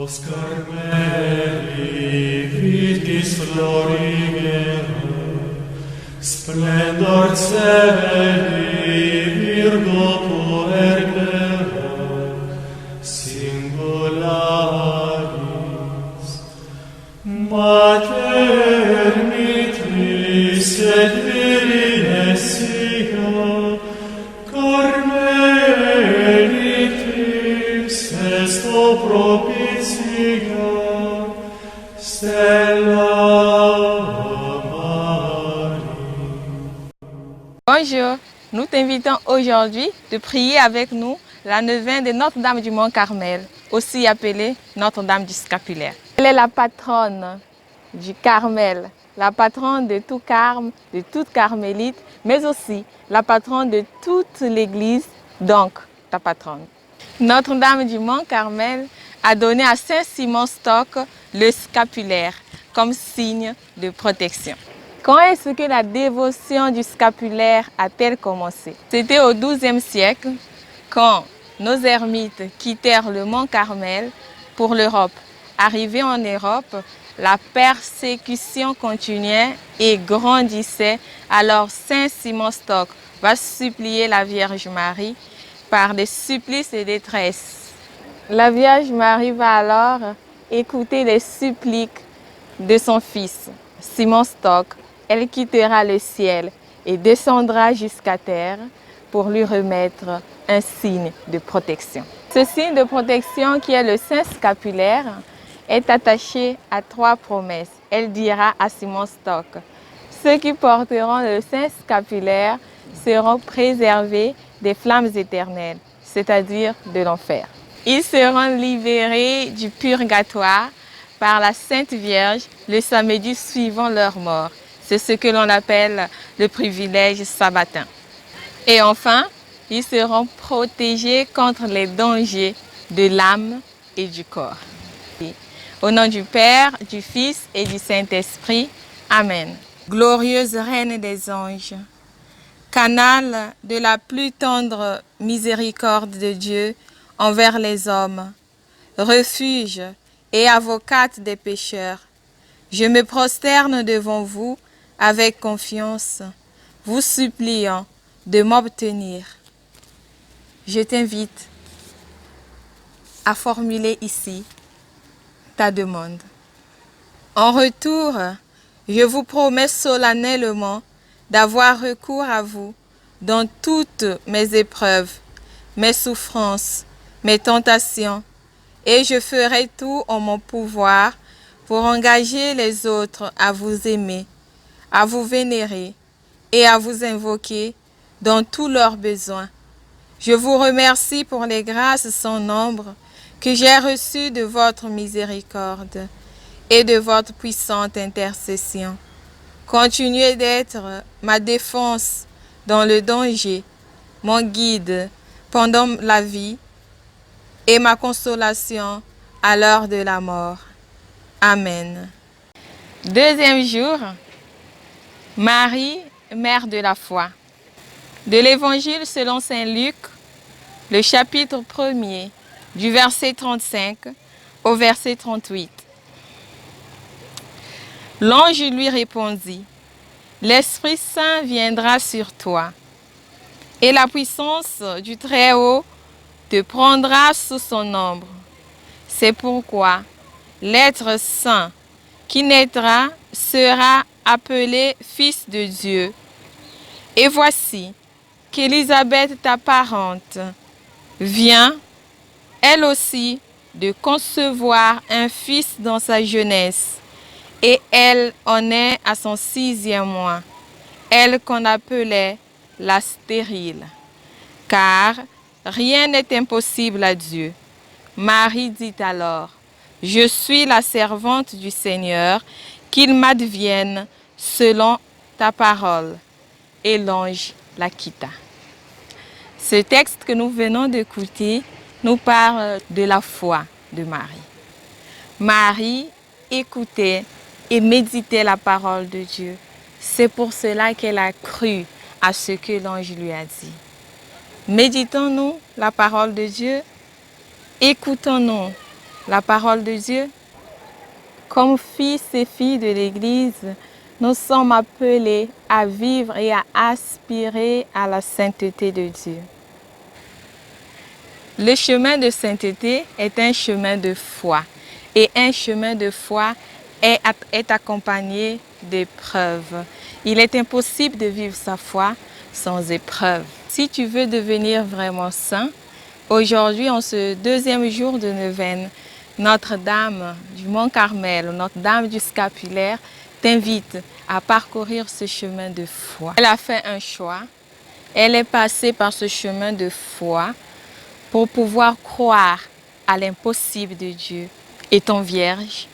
Carmeli vitis florigera, splendor celi virgo puerpera, singularis, mater mitris et virine sia, Carmelitrix esto propitia, Stella Maris. Bonjour, nous t'invitons aujourd'hui de prier avec nous la neuvaine de Notre-Dame du Mont-Carmel, aussi appelée Notre-Dame du Scapulaire. Elle est la patronne du Carmel, la patronne de tout Carme, de toute Carmélite, mais aussi la patronne de toute l'Église, donc ta patronne. Notre-Dame du Mont-Carmel a donné à Saint-Simon Stock le scapulaire comme signe de protection. Quand est-ce que la dévotion du scapulaire a-t-elle commencé? C'était au XIIe siècle, quand nos ermites quittèrent le Mont Carmel pour l'Europe. Arrivés en Europe, la persécution continuait et grandissait. Alors Saint Simon Stock va supplier la Vierge Marie par des supplices et détresse. La Vierge Marie va alors écouter les suppliques de son fils, Simon Stock. Elle quittera le ciel et descendra jusqu'à terre pour lui remettre un signe de protection. Ce signe de protection qui est le Saint Scapulaire est attaché à 3 promesses. Elle dira à Simon Stock: ceux qui porteront le Saint Scapulaire seront préservés des flammes éternelles, c'est-à-dire de l'enfer. Ils seront libérés du purgatoire par la Sainte Vierge le samedi suivant leur mort. C'est ce que l'on appelle le privilège sabbatin. Et enfin, ils seront protégés contre les dangers de l'âme et du corps. Au nom du Père, du Fils et du Saint-Esprit. Amen. Glorieuse Reine des anges, canal de la plus tendre miséricorde de Dieu envers les hommes, refuge et avocate des pécheurs, je me prosterne devant vous avec confiance, vous suppliant de m'obtenir. Je t'invite à formuler ici ta demande. En retour, je vous promets solennellement d'avoir recours à vous dans toutes mes épreuves, mes souffrances, mes tentations, et je ferai tout en mon pouvoir pour engager les autres à vous aimer, à vous vénérer et à vous invoquer dans tous leurs besoins. Je vous remercie pour les grâces sans nombre que j'ai reçues de votre miséricorde et de votre puissante intercession. Continuez d'être ma défense dans le danger, mon guide pendant la vie et ma consolation à l'heure de la mort. Amen. Deuxième jour, Marie, mère de la foi. De l'Évangile selon saint Luc, le chapitre 1er, du verset 35 au verset 38. L'ange lui répondit: l'Esprit Saint viendra sur toi, et la puissance du Très-Haut te prendra sous son ombre. C'est pourquoi l'être saint qui naîtra sera appelé Fils de Dieu. Et voici qu'Élisabeth, ta parente, vient, elle aussi, de concevoir un fils dans sa jeunesse, et elle en est à son 6e mois, elle qu'on appelait la stérile. Car rien n'est impossible à Dieu. Marie dit alors: je suis la servante du Seigneur, qu'il m'advienne selon ta parole. Et l'ange la quitta. Ce texte que nous venons d'écouter nous parle de la foi de Marie. Marie écoutait et méditait la parole de Dieu. C'est pour cela qu'elle a cru à ce que l'ange lui a dit. Méditons-nous la parole de Dieu, écoutons-nous la parole de Dieu? Comme fils et filles de l'Église, nous sommes appelés à vivre et à aspirer à la sainteté de Dieu. Le chemin de sainteté est un chemin de foi et un chemin de foi est accompagné d'épreuves. Il est impossible de vivre sa foi sans épreuve. Si tu veux devenir vraiment saint, aujourd'hui, en ce deuxième jour de neuvaine, Notre-Dame du Mont-Carmel, Notre-Dame du Scapulaire, t'invite à parcourir ce chemin de foi. Elle a fait un choix. Elle est passée par ce chemin de foi pour pouvoir croire à l'impossible de Dieu, étant vierge,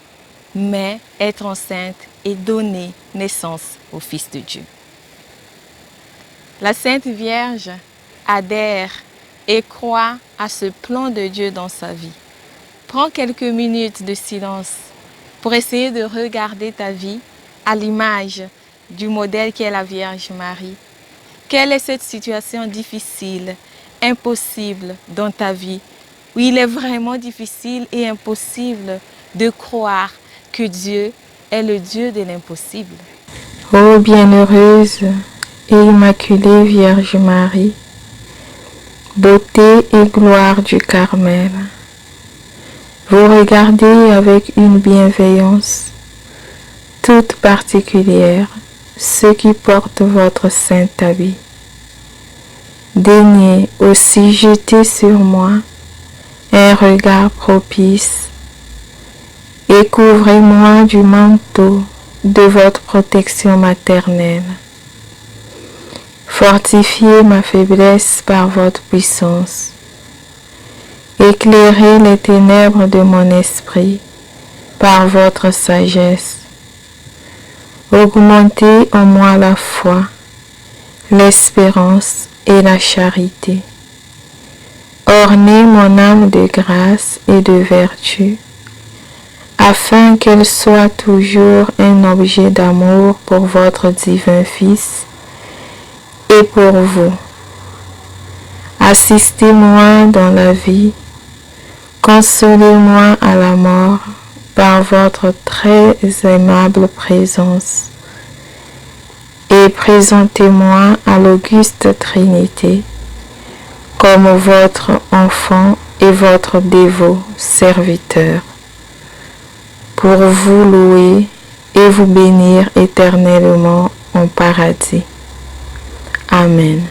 mais être enceinte et donner naissance au Fils de Dieu. La Sainte Vierge adhère et croit à ce plan de Dieu dans sa vie. Prends quelques minutes de silence pour essayer de regarder ta vie à l'image du modèle qu'est la Vierge Marie. Quelle est cette situation difficile, impossible dans ta vie, où il est vraiment difficile et impossible de croire que Dieu est le Dieu de l'impossible? Ô bienheureuse et immaculée Vierge Marie, beauté et gloire du Carmel, vous regardez avec une bienveillance toute particulière ceux qui portent votre saint habit. Daignez aussi jeter sur moi un regard propice et couvrez-moi du manteau de votre protection maternelle. Fortifiez ma faiblesse par votre puissance. Éclairez les ténèbres de mon esprit par votre sagesse. Augmentez en moi la foi, l'espérance et la charité. Ornez mon âme de grâce et de vertu, afin qu'elle soit toujours un objet d'amour pour votre divin Fils et pour vous. Assistez-moi dans la vie, consolez-moi à la mort par votre très aimable présence et présentez-moi à l'auguste Trinité comme votre enfant et votre dévot serviteur, pour vous louer et vous bénir éternellement en paradis. Amen.